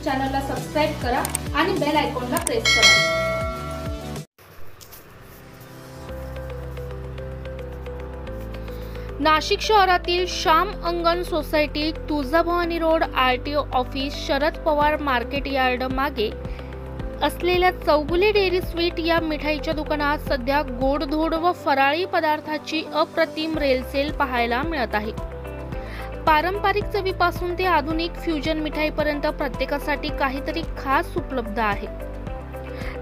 चॅनलला सबस्क्राइब करा आणि बेल आयकॉनला प्रेस करा। नाशिक शहरातील Shyam Angan society, Tuljabhavani road, RTO office, Sharad Pawar market yard मागे असलेल्या चौगुले डेअरी स्वीट या मिठाईच्या दुकानात सध्या गोडधोड व फराळी पदार्थाची अप्रतिम रेलसेल पाहायला मिळत आहे। पारंपरिक चवीपासून ते आधुनिक फ्युजन मिठाईपर्यंत प्रत्येकासाठी काहीतरी खास उपलब्ध आहे।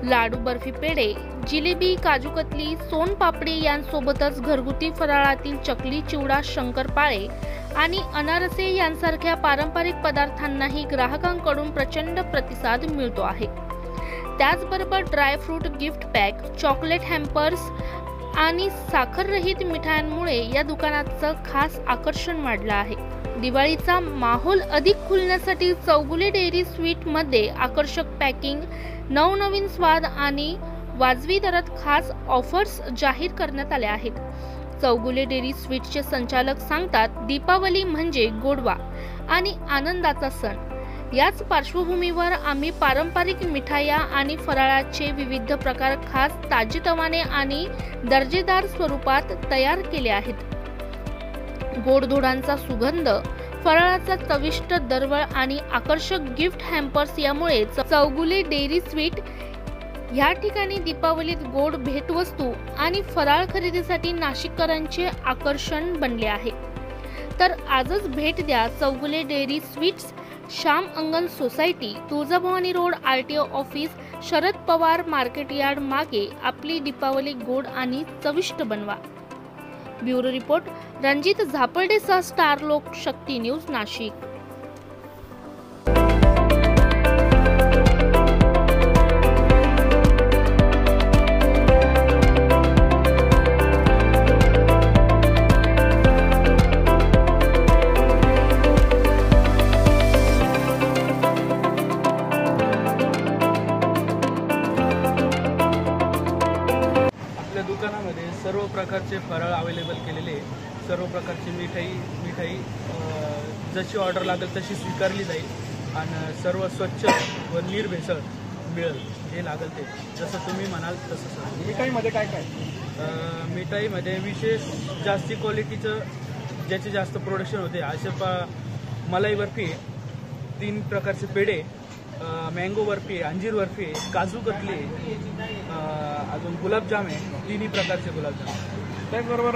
लाडू, बर्फी, पेढे, जिलेबी, काजू कतली, सोन पापडी यांसोबतच घरगुती फराळातील चकली, चिवडा, शंकरपाळे आणि अनारसे यांसारख्या पारंपरिक पदार्थांनाही ग्राहकांकडून प्रचंड प्रतिसाद मिळतो आहे। त्याचबरोबर dry fruit gift pack, chocolate hampers आणि साखररहित मिठायांमुळे या दुकानाचं खास आकर्षण वाढलं आहे। दिवाळीचा माहोल अधिक खुलण्यासाठी चौगुले डेअरी स्वीट मध्ये आकर्षक पॅकिंग, नवनवीन स्वाद आणि वाजवी दरात खास ऑफर्स जाहीर करण्यात आल्या आहेत। चौगुले डेअरी स्वीटचे संचालक सांगतात, दीपावली म्हणजे गोडवा आणि आनंदाचा सण। याच पार्श्वभूमीवर आम्ही पारंपरिक मिठाया आणि फराळाचे विविध प्रकार खास ताजेतवाने आणि दर्जेदार स्वरूपात तयार केले आहेत। गोडधोडांचा सुगंध, फराळाचा चविष्ट दरवळ आणि आकर्षक गिफ्ट हॅम्पर्स यामुळे चौगुले डेअरी स्वीट या ठिकाणी दीपावलीत गोड भेटवस्तू आणि फराळ खरेदीसाठी नाशिककरांचे आकर्षण बनले आहे। तर आजच भेट द्या Chougule dairy sweets, Shyam Angan society, Tuljabhavani road, RTO office, Sharad Pawar market yard मागे आपली दीपावली गोड आणि चविष्ट बनवा। ब्युरो रिपोर्ट, रणजित झापर्डेसह स्टार लोकशक्ती न्यूज, नाशिक। दुकानामध्ये सर्व प्रकारचे फराळ अवेलेबल केलेले, सर्व प्रकारची मिठाई जशी ऑर्डर लागेल तशी स्वीकारली जाईल आणि सर्व स्वच्छ व निर्भेसळ मिळेल, जे लागेल ते जसं तुम्ही म्हणाल तसं। मिठाईमध्ये काय काय? मिठाईमध्ये विशेष जास्ती क्वालिटीचं ज्याचे जास्त प्रोडक्शन होते असे मलाई बर्फी, 3 प्रकारचे पेढे, मँगो बर्फी, अंजीर बर्फी, काजू कतली, अजून गुलाबजाम आहे, 3 प्रकारचे गुलाबजाम। त्याचबरोबर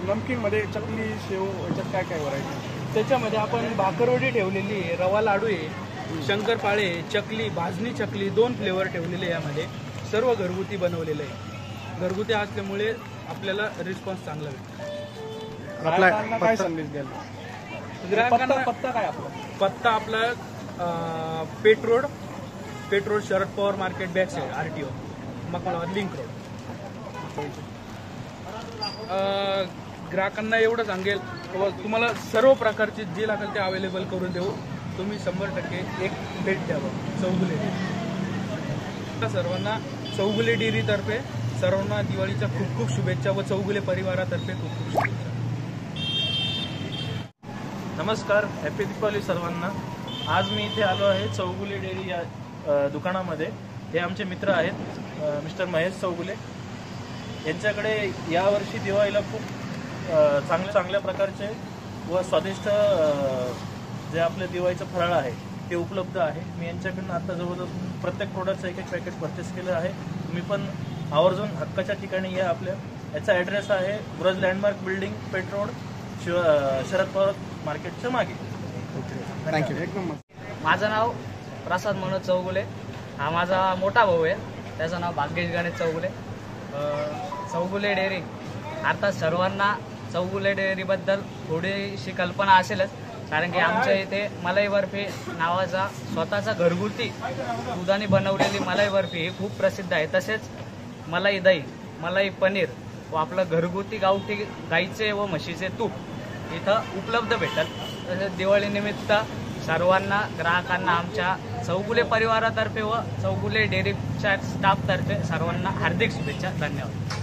नमकीनमध्ये चकली, शेव याच्यात काय काय व्हरायटी? त्याच्यामध्ये आपण भाकरवडी ठेवलेली आहे, रवा लाडू आहे, शंकरपाळे, चकली, भाजणी चकली, 2 फ्लेवर ठेवलेले यामध्ये, सर्व घरगुती बनवलेलं आहे। घरगुती असल्यामुळे आपल्याला रिस्पॉन्स चांगला भेटतो। ग्राहकांना काय संदेश द्याल? ग्राहकांना पत्ता काय आपला? पत्ता आपला Peth road, Sharad Pawar market back side, RTO मकवानवर लिंक रोड। ग्राहकांना एवढं सांगेल, तुम्हाला सर्व प्रकारचे जे लागेल ते अवेलेबल करून देऊ। तुम्ही 100% एक भेट द्यावं चौगुले डेअरी। सर्वांना चौगुले डेअरी तर्फे सर्वांना दिवाळीच्या खूप खूप शुभेच्छा व चौगुले परिवारातर्फे खूप खूप शुभेच्छा। नमस्कार, हॅपी दीपावली सर्वांना। आज मी इथे आलो आहे चौगुले डेअरी या दुकानामध्ये। हे आमचे मित्र आहेत, मिस्टर महेश चौगुले। यांच्याकडे यावर्षी दिवाळीला खूप चांगल्या प्रकारचे व स्वादिष्ट जे आपले दिवाळीचं फराळ आहे ते उपलब्ध आहे। मी यांच्याकडून आता जवळजवळ प्रत्येक प्रोडक्टचं एक पॅकेट परचेस केलं आहे। तुम्ही पण आवर्जून हक्काच्या ठिकाणी या। याचा ॲड्रेस आहे ब्रज लँडमार्क बिल्डिंग, पेट रोड, शरद पवार मार्केटच्या मागे। थँक्यू। माझं नाव प्रसाद मनोज चौगुले, हा माझा मोठा भाऊ आहे, त्याचं नाव भाग्येश गणेश चौगुले। चौगुले डेअरी अर्थात सर्वांना चौगुले डेअरीबद्दल थोडीशी कल्पना असेलच, कारण की आमच्या इथे मलाई बर्फी नावाचा स्वतःचा घरगुती दुधाने बनवलेली मलाई बर्फी ही खूप प्रसिद्ध आहे। तसेच मलाई दही, मलाई पनीर व आपलं घरगुती गावठी गाईचे व म्हशीचे तूप इथं उपलब्ध भेटतात। तसेच दिवाळीनिमित्त सर्वांना ग्राहकांना आमच्या चौगुले परिवारातर्फे व चौगुले डेअरीच्या स्टाफतर्फे सर्वांना हार्दिक शुभेच्छा। धन्यवाद।